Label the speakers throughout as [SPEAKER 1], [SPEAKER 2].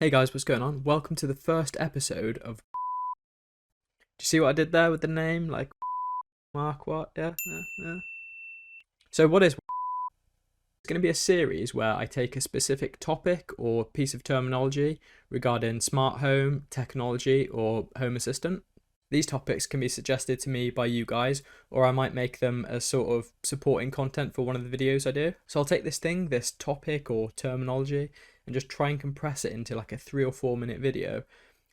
[SPEAKER 1] Hey guys, what's going on? Welcome to the first episode of... Do you see what I did there with the name? Like, Mark what? Yeah. So what is... It's going to be a series where I take a specific topic or piece of terminology regarding smart home, technology, or Home Assistant. These topics can be suggested to me by you guys, or I might make them as sort of supporting content for one of the videos I do. So I'll take this topic or terminology, and just try and compress it into like a 3 or 4 minute video.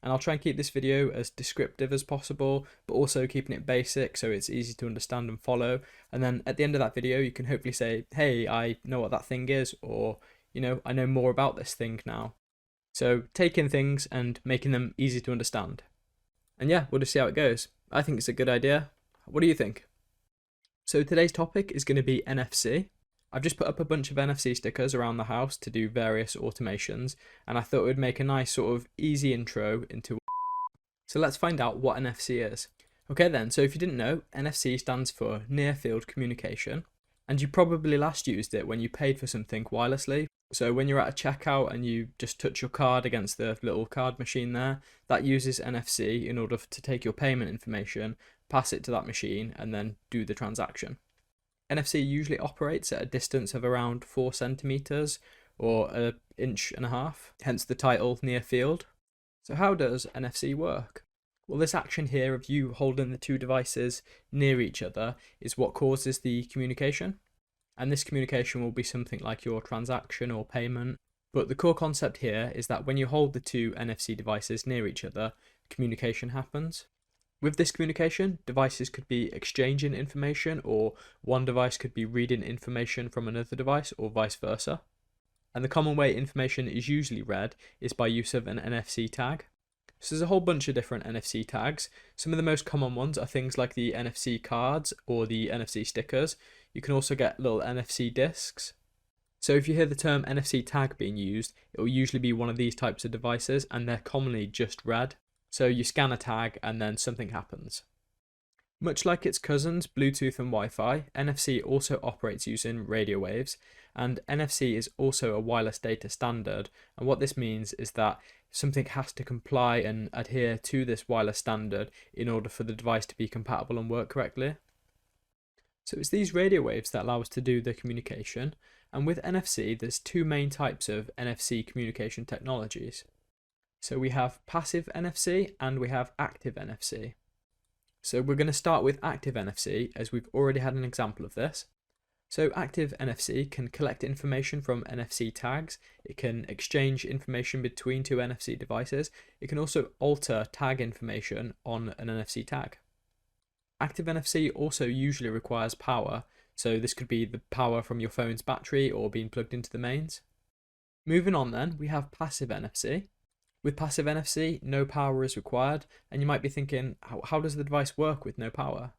[SPEAKER 1] And I'll try and keep this video as descriptive as possible, but also keeping it basic so it's easy to understand and follow. And then at the end of that video, you can hopefully say, hey, I know what that thing is, or, I know more about this thing now. So taking things and making them easy to understand. And yeah, we'll just see how it goes. I think it's a good idea. What do you think? So today's topic is going to be NFC. I've just put up a bunch of NFC stickers around the house to do various automations, and I thought it would make a nice sort of easy intro into... So let's find out what NFC is. Okay then, so if you didn't know, NFC stands for Near Field Communication, and you probably last used it when you paid for something wirelessly. So when you're at a checkout and you just touch your card against the little card machine there, that uses NFC in order to take your payment information, pass it to that machine, and then do the transaction. NFC usually operates at a distance of around 4 centimeters or 1.5 inches, hence the title Near Field. So how does NFC work? Well, this action here of you holding the two devices near each other is what causes the communication. And this communication will be something like your transaction or payment. But the core concept here is that when you hold the two NFC devices near each other, communication happens. With this communication, devices could be exchanging information, or one device could be reading information from another device, or vice versa. And the common way information is usually read is by use of an NFC tag. So there's a whole bunch of different NFC tags. Some of the most common ones are things like the NFC cards or the NFC stickers. You can also get little NFC discs. So if you hear the term NFC tag being used, it will usually be one of these types of devices, and they're commonly just read. So you scan a tag and then something happens. Much like its cousins, Bluetooth and Wi-Fi, NFC also operates using radio waves, and NFC is also a wireless data standard, and what this means is that something has to comply and adhere to this wireless standard in order for the device to be compatible and work correctly. So it's these radio waves that allow us to do the communication, and with NFC there's two main types of NFC communication technologies. So we have passive NFC and we have active NFC. So we're going to start with active NFC, as we've already had an example of this. So active NFC can collect information from NFC tags, it can exchange information between two NFC devices, it can also alter tag information on an NFC tag. Active NFC also usually requires power, so this could be the power from your phone's battery or being plugged into the mains. Moving on then, we have passive NFC. With passive NFC, no power is required, and you might be thinking, how does the device work with no power?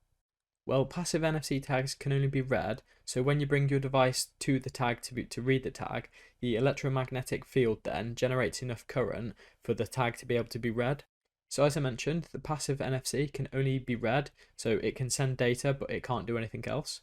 [SPEAKER 1] Well, passive NFC tags can only be read, so when you bring your device to the tag to read the tag, the electromagnetic field then generates enough current for the tag to be able to be read. So as I mentioned, the passive NFC can only be read, so it can send data but it can't do anything else.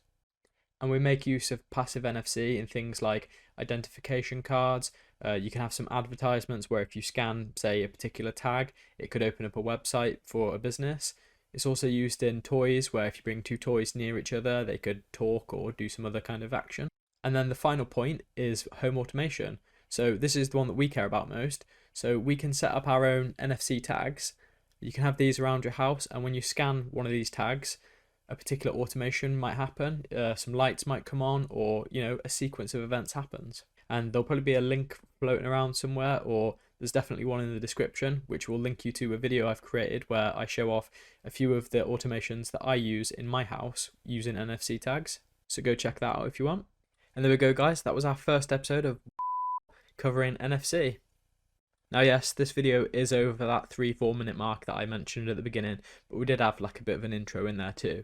[SPEAKER 1] And we make use of passive NFC in things like identification cards. You can have some advertisements where if you scan, say, a particular tag, it could open up a website for a business. It's also used in toys, where if you bring two toys near each other, they could talk or do some other kind of action. And then the final point is home automation. So this is the one that we care about most. So we can set up our own NFC tags. You can have these around your house, and when you scan one of these tags, a particular automation might happen, some lights might come on, or a sequence of events happens. And there'll probably be a link floating around somewhere, or there's definitely one in the description which will link you to a video I've created where I show off a few of the automations that I use in my house using NFC tags. So go check that out if you want. And there we go guys, that was our first episode of covering NFC. Now yes, this video is over that 3-4 minute mark that I mentioned at the beginning, but we did have like a bit of an intro in there too.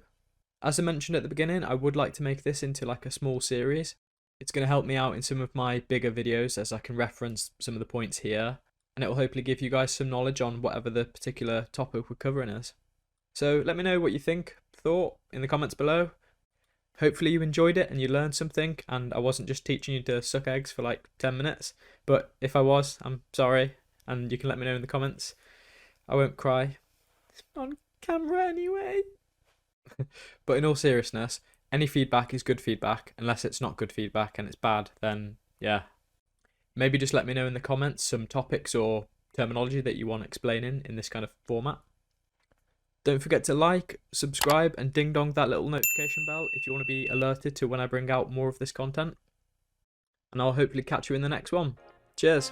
[SPEAKER 1] As I mentioned at the beginning, I would like to make this into like a small series. It's going to help me out in some of my bigger videos, as I can reference some of the points here, and it will hopefully give you guys some knowledge on whatever the particular topic we're covering is. So let me know what you thought in the comments below. Hopefully you enjoyed it and you learned something, and I wasn't just teaching you to suck eggs for like 10 minutes, but if I was, I'm sorry. and you can let me know in the comments. I won't cry. It's on camera anyway. But in all seriousness, any feedback is good feedback, unless it's not good feedback and it's bad, then yeah. Maybe just let me know in the comments some topics or terminology that you want explaining in this kind of format. Don't forget to like, subscribe, and ding dong that little notification bell if you want to be alerted to when I bring out more of this content. And I'll hopefully catch you in the next one. Cheers!